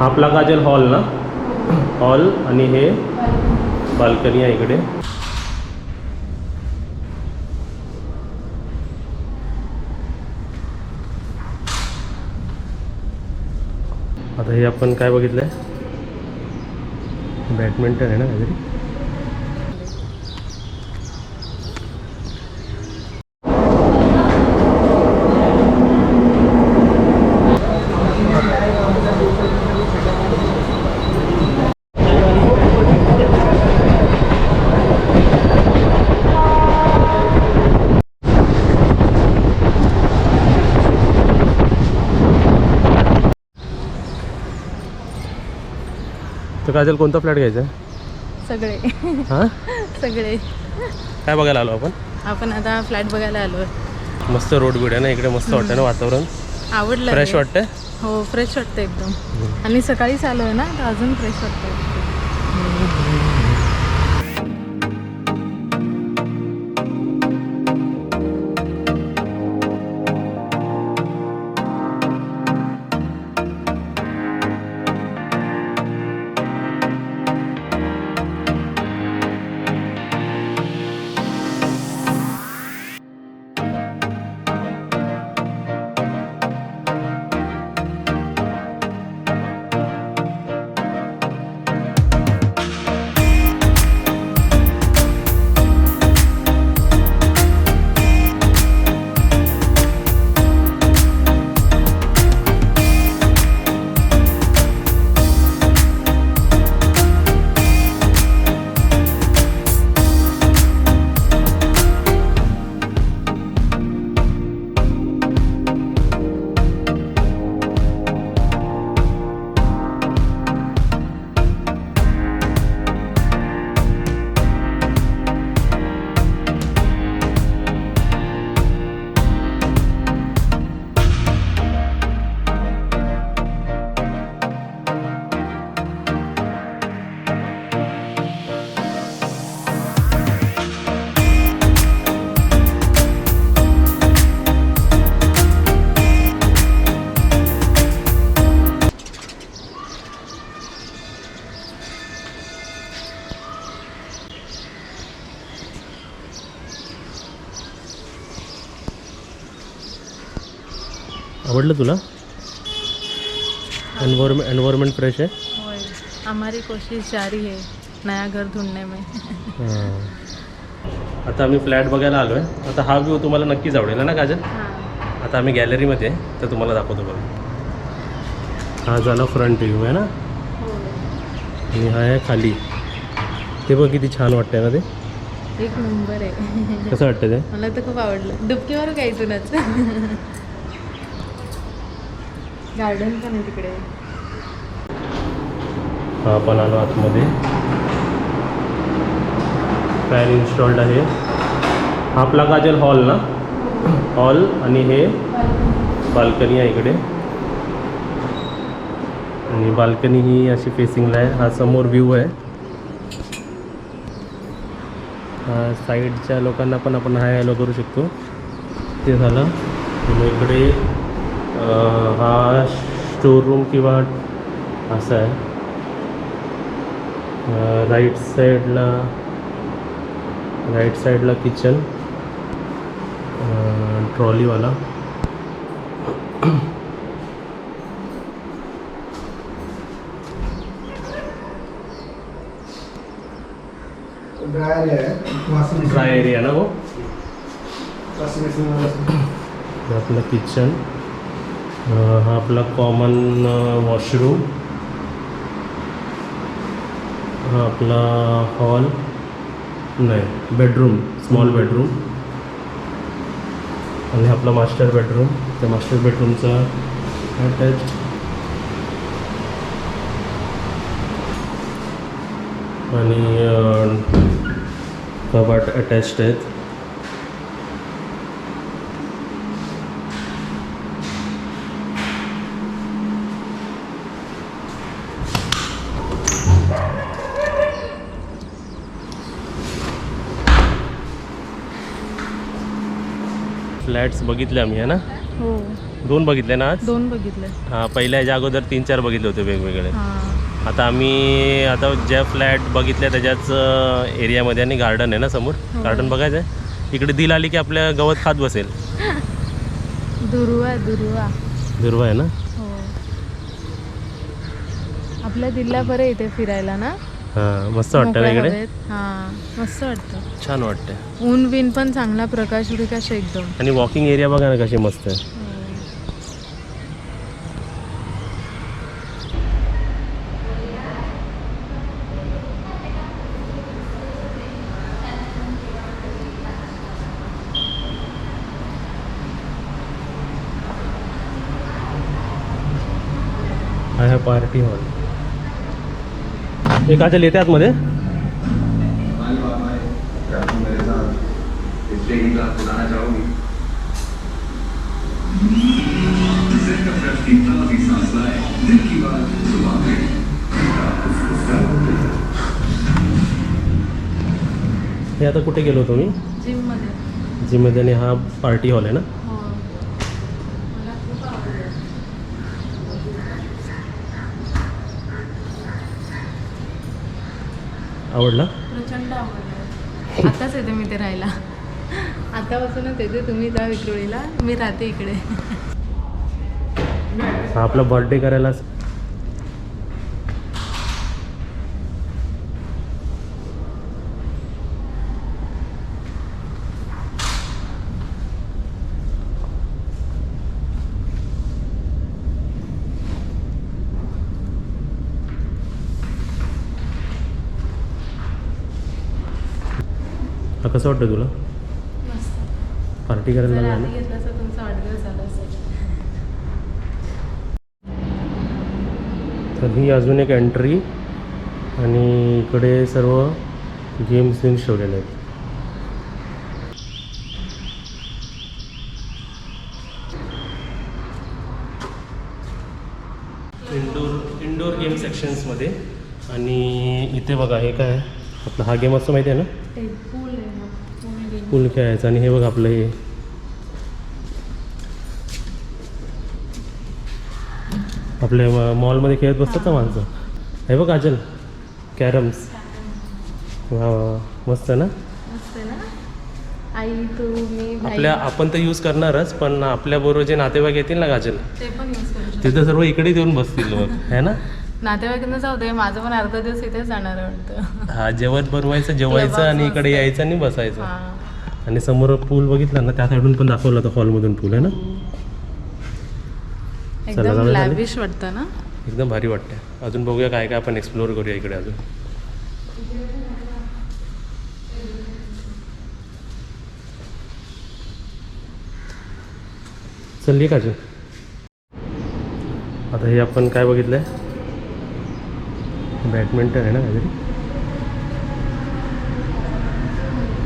आपला काजल हॉल ना, हॉल आणि हे बाल्कनी आहे इकडे. आता हे आपण काय बघितलंय, बॅडमिंटन आहे ना काहीतरी. तर काजल कोणता फ्लॅट घ्यायचा आहे? सगळे हां, सगळे. काय बघायला आलो आपण? आपण आता फ्लॅट बघायला आलो. मस्त रोड बीड आहे ना इकडे, मस्त वाटतं ना वातावरण, आवडलं. फ्रेश वाटतंय. हो, फ्रेश वाटतं एकदम. आणि सकाळीच आलो आहे ना, तर अजून फ्रेश वाटतं. आवडलं तुला? एनवायरमेंट फ्रेश आहे. होय, हमारी कोशिश जारी है नया घर ढूंढने में. आता आम्ही फ्लॅट बघायला आलो आहे. आता हा व्ह्यू तुम्हाला नक्कीच आवडेल ना काजल. आता आम्ही गॅलरीमध्ये आहे, तर तुम्हाला दाखवतो बघा. हा झाला फ्रंट व्ह्यू आहे ना, आणि हा आहे खाली. ते बघ किती छान वाटतंय ना ते. एक नंबर आहे. कसं वाटतं ते? मला तर खूप आवडलं. डुबकीवर काय इथूनच. गार्डन पण आहे तिकडे. हा पण आलो आतमध्ये. फॅन इन्स्टॉल्ड आहे. हा आपला काजल हॉल ना, हॉल आणि हे बाल्कनी आहे इकडे. आणि बाल्कनी ही अशी फेसिंगला आहे. हा समोर व्ह्यू आहे. साईडच्या लोकांना पण आपण हाय हॅलो करू शकतो. ते झालं. आणि इकडे हा स्टोर रूम किंवा असं आहे. राईट साईडला किचन, ट्रॉलीवाला. ड्राय एरिया ना वो. आपलं किचन, हा आपला कॉमन वॉशरूम, हा आपला हॉल नाही बेडरूम, स्मॉल बेडरूम. आणि आपला मास्टर बेडरूम. त्या मास्टर बेडरूमचा अटॅच आणि कपाट अटॅच्ड आहेत. फ्लॅट्स बघितले आम्ही आहे ना. हो. 2 बघितले ना आज? 2 बघितले. हां, पहिल्या ह्याच्या अगोदर 3-4 बघितले होते वेगवेगळे. हां आता आम्ही ज्या फ्लॅट बघितल्या त्याच्याच एरियामध्ये आणि गार्डन आहे ना समोर. हो. गार्डन बघायचं आहे. इकडे दिल आली की आपल्या गवत खात बसेल. दुर्वा दुर्वा आहे ना. हो आपल्या दिल्ला बरं इथे फिरायला ना. हां मस्त वाटतं ना इकडे. हां मस्त वाटतं. छान वाटतं. ऊन बिन पण चांगला प्रकाश विकाश एकदम. आणि वॉकिंग एरिया बघा ना कशी मस्त आहे. हा है पार्टी हॉल. एक काजल येते आतमध्ये. हे आता कुठे गेलो होतो मी? जिममध्ये. आणि हा पार्टी हॉल आहे ना. आवडला? प्रचंड आवडलं. आताच येते मी ते राहायला. आतापासूनच येते. तुम्ही जा विक्रोळीला, मी राहते इकडे. हा आपला बर्थडे करायला. हा कसं वाटतं तुला? पार्टी करायला जर लागला आधी ना. घेतलं असं तुमचा वाढदिवस झाला असेल. तर ही अजून एक एंट्री. आणि इकडे सर्व गेम्स ठेवलेले आहेत. इंडोर गेम सेक्शन्समध्ये. आणि इथे बघा हे काय आहे आपला हा गेम असं माहिती आहे ना. पूल आहे ना. पूल खेळायचं. आणि हे बघ आपलं हे आपल्या मॉलमध्ये खेळत बसतात ना माणसं. हे बघ काजल कॅरम्स. वा वा मस्त ना. मस्त आहे ना. आई तू मी भाई आपण तर यूज करणारच पण आपल्याबरोबर जे नातेवाईक येतील ना काजल ते पण यूज करू शकतो. ते तर सर्व इकडेच येऊन बसतील मग है ना. नातेवाईकांना जाऊ दे. माझं पण अर्धा दिवस इथेच जाणार आहे वाटतं. हा जेवण बनवायचं जेवायचं आणि इकडे यायचं आणि बसायचं. हां आणि समोर पूल बघितला ना त्या साईडून पण दाखवला होता हॉलमधून पूल आहे ना. एकदम जाऊया खाली? लॅविश वाटतं ना. एकदम भारी वाटतं. अजून बघूया काय काय आपण एक्सप्लोअर करूया इकडे अजून. चल ये काजल. आता हे आपण काय बघितलंय बॅडमिंटन आहे ना काहीतरी.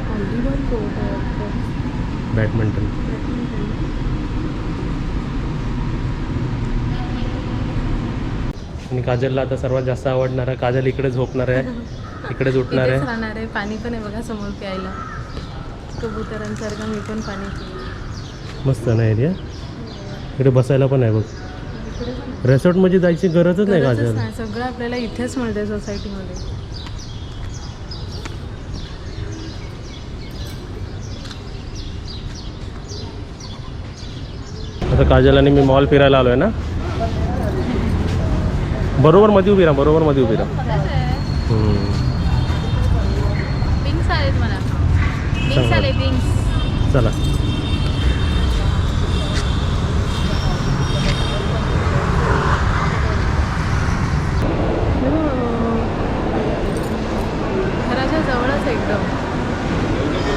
व्हॉलीबॉल कोर्ट आहे वाटतं. बॅडमिंटन. आणि काजलला आता सर्वात जास्त आवडणार आहे. काजल इकडे झोपणार आहे इकडेच उठणार इथेच आहे. राहणार आहे. पाणी पण आहे बघा समोर प्यायला. कबुतरांसारखं मी पण पाणी पिऊ. मस्त ना एरिया. इकडे बसायला पण आहे बघ. इकडे पण रेसॉर्टमध्ये जायची गरजच नाही गरजच काजल. नाही. सगळं आपल्याला इथेच मिळते सोसायटीमध्ये. आता काजल आणि मी मॉल फिरायला आलोय ना. बरोबर मध्ये उभी राहा. बरोबर मध्ये उभी राहा. पिंक्स आलेत मला. पिंक्स आले पिंक्स. चला. घराच्या जवळच एकदम.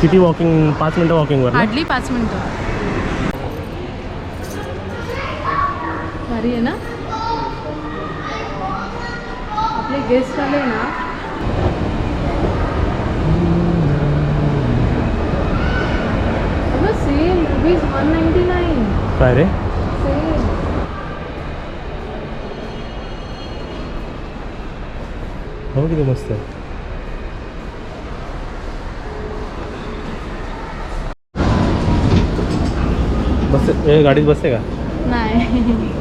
किती वॉकिंग? 5 मिनटं वॉकिंगवर ना. हार्डली 5 मिनटं. भारी आहे ना. आपले गेस्ट आले ना. Sale rupees 199. काय रे. सेल. हो किती मस्त आहे. बस गाडीत बसते का? नाही.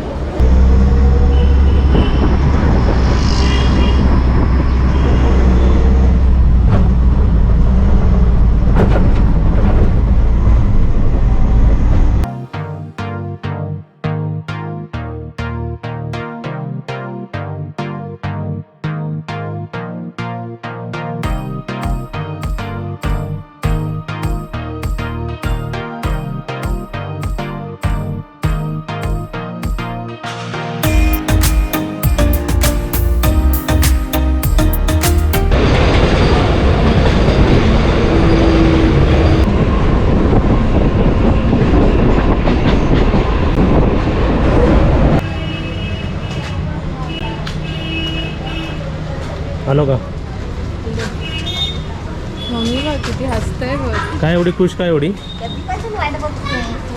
आलो का? मम्मी बघ किती हसतंय बघ. काय एवढी खुश काय एवढी?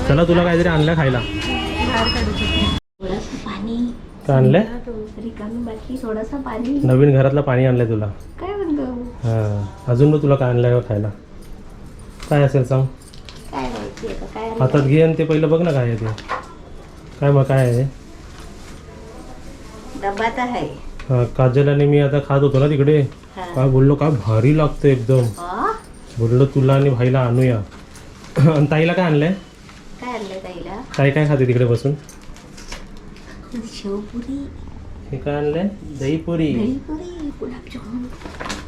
चला तुला काहीतरी आणलं खायला. बाहेर काढू शकते. थोडंसं पाणी काय आणलंय? रिकामी बाटली थोडंसं पाणी नवीन घरातलं पाणी आणलंय तुला. काय म्हणतो हां अजून मग तुला काय आणलंय खायला? काय असेल सांग. काय माहिती आता काय हातात घे आणि ते पहिलं बघ ना काय आहे ते. काय मग काय आहे? डब्बा तर आहे. हां काजल आणि मी आता खात होतो ना तिकडे. हा. काय बोललो काय भारी लागतं एकदम. हा? बोललो तुला आणि भाईला आणूया. आणि ताईला काय आणलंय? काय आणलं ताईला? ताई काय खाते तिकडे बसून? शेवपुरी हे काय आणलंय? दहीपुरी. दहीपुरी गुलाबजामुन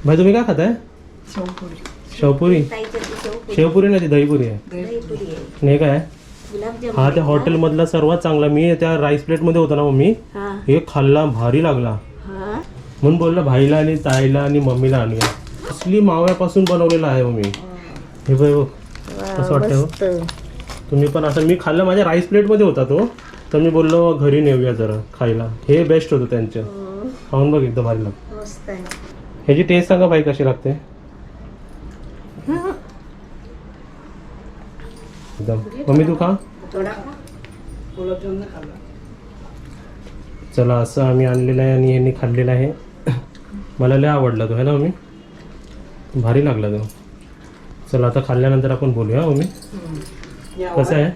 भाई तुम्ही काय खाताय? शेवपुरी शेवपुरी. ताईच्या ती शेवपुरी शेवपुरी नाही ती दहीपुरी आहे. दहीपुरी आहे आणि हे काय आहे? गुलाबजामुन हा त्या हॉटेलमधला सर्वात चांगला. मी त्या राईस प्लेटमध्ये होता ना मम्मी. हा हे खाल्ला भारी लागला. हा म्हणून बोललं भाईला आणि ताईला आणि मम्मीला आणूया. असली माव्यापासून बनवलेला आहे मम्मी. हे बघ बघ. कसं वाटतं हो? मस्त तुम्ही पण असं मी खाल्लं माझ्या राईस प्लेटमध्ये होता तो. तर मी बोललो घरी नेऊया जरा खायला. हे बेस्ट होतं त्यांचं. खाऊन बघ एकदम भारी लागतं. मस्त आहे ह्याची टेस्ट सांगा बाई कशी लागते एकदम. मम्मी तू खा. थोडा चला असं आम्ही आणलेलं आहे आणि यांनी खाल्लेलं आहे. मला लय आवडला तो है ना मम्मी. भारी लागला तो. चला आता खाल्ल्यानंतर आपण बोलूया मम्मी कसं आहे.